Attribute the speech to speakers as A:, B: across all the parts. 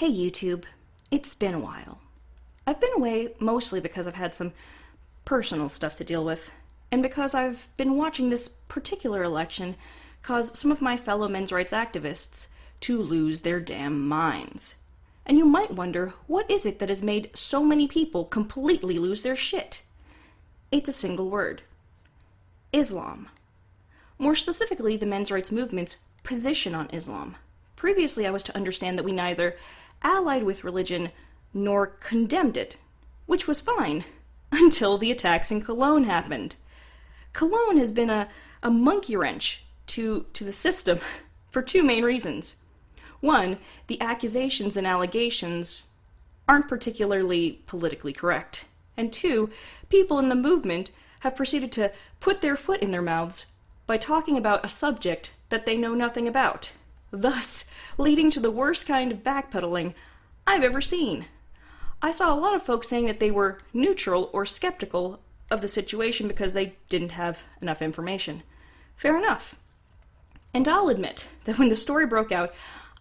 A: Hey YouTube, it's been a while. I've been away mostly because I've had some personal stuff to deal with, and because I've been watching this particular election cause some of my fellow men's rights activists to lose their damn minds. And you might wonder, what is it that has made so many people completely lose their shit? It's a single word. Islam. More specifically, the men's rights movement's position on Islam. Previously, I was to understand that we neither allied with religion nor condemned it, which was fine, until the attacks in Köln happened. Köln has been a monkey wrench to the system for two main reasons. One, the accusations and allegations aren't particularly politically correct. And two, people in the movement have proceeded to put their foot in their mouths by talking about a subject that they know nothing about, thus leading to the worst kind of backpedaling I've ever seen. I saw a lot of folks saying that they were neutral or skeptical of the situation because they didn't have enough information. Fair enough. And I'll admit that when the story broke out,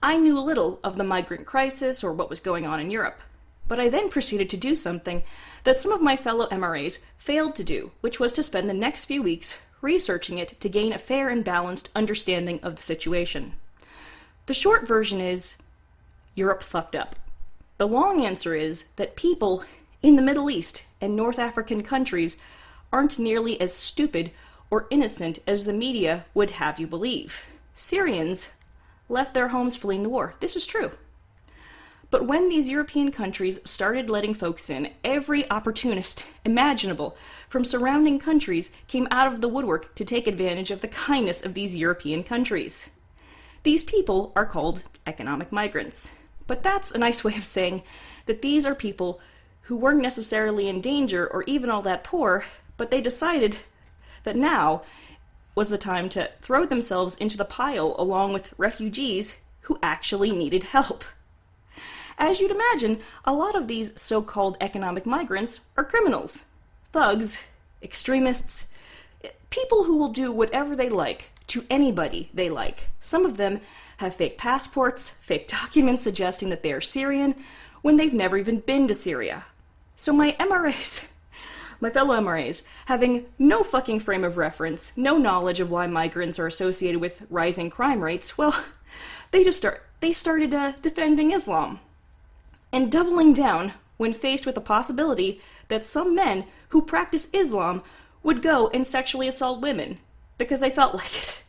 A: I knew little of the migrant crisis or what was going on in Europe. But I then proceeded to do something that some of my fellow MRAs failed to do, which was to spend the next few weeks researching it to gain a fair and balanced understanding of the situation. The short version is, Europe fucked up. The long answer is that people in the Middle East and North African countries aren't nearly as stupid or innocent as the media would have you believe. Syrians left their homes fleeing the war. This is true. But when these European countries started letting folks in, every opportunist imaginable from surrounding countries came out of the woodwork to take advantage of the kindness of these European countries. These people are called economic migrants. But that's a nice way of saying that these are people who weren't necessarily in danger or even all that poor, but they decided that now was the time to throw themselves into the pile along with refugees who actually needed help. As you'd imagine, a lot of these so-called economic migrants are criminals, thugs, extremists, people who will do whatever they like to anybody they like. Some of them have fake passports, fake documents suggesting that they are Syrian, when they've never even been to Syria. So my MRAs, my fellow MRAs, having no fucking frame of reference, no knowledge of why migrants are associated with rising crime rates, well, they started defending Islam. And doubling down when faced with the possibility that some men who practice Islam would go and sexually assault women because they felt like it.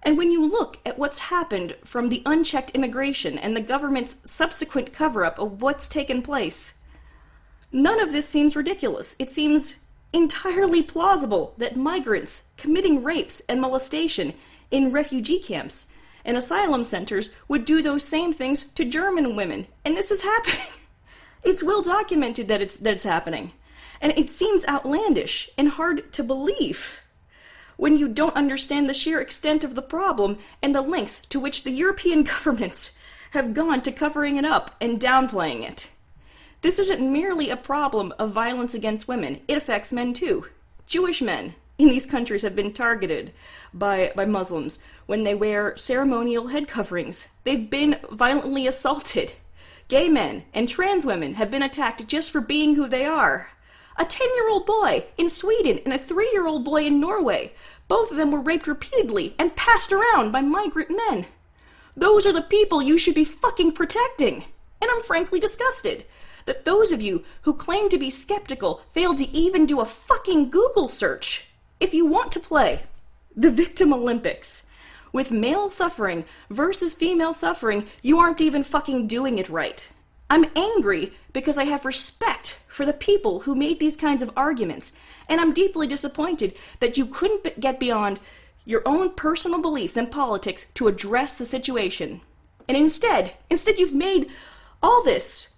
A: And when you look at what's happened from the unchecked immigration and the government's subsequent cover-up of what's taken place, none of this seems ridiculous. It seems entirely plausible that migrants committing rapes and molestation in refugee camps and asylum centers would do those same things to German women. And this is happening. It's well documented that it's happening. And it seems outlandish and hard to believe when you don't understand the sheer extent of the problem and the lengths to which the European governments have gone to covering it up and downplaying it. This isn't merely a problem of violence against women. It affects men too. Jewish men in these countries have been targeted by Muslims when they wear ceremonial head coverings. They've been violently assaulted. Gay men and trans women have been attacked just for being who they are. A 10-year-old boy in Sweden and a 3-year-old boy in Norway. Both of them were raped repeatedly and passed around by migrant men. Those are the people you should be fucking protecting. And I'm frankly disgusted that those of you who claim to be skeptical failed to even do a fucking Google search. If you want to play the victim Olympics with male suffering versus female suffering, you aren't even fucking doing it right. I'm angry because I have respect for the people who made these kinds of arguments, and I'm deeply disappointed that you couldn't get beyond your own personal beliefs and politics to address the situation. And instead you've made all this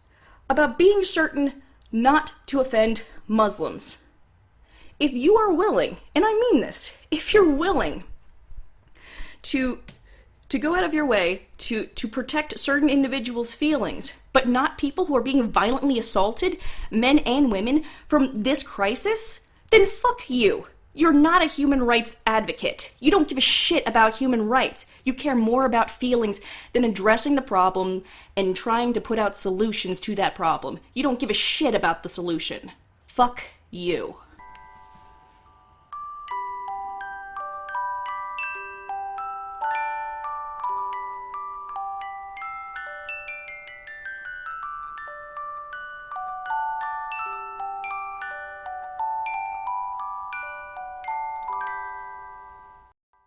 A: about being certain not to offend Muslims. If you are willing, and I mean this, if you're willing to go out of your way to protect certain individuals' feelings, but not people who are being violently assaulted, men and women, from this crisis, then fuck you. You're not a human rights advocate. You don't give a shit about human rights. You care more about feelings than addressing the problem and trying to put out solutions to that problem. You don't give a shit about the solution. Fuck you.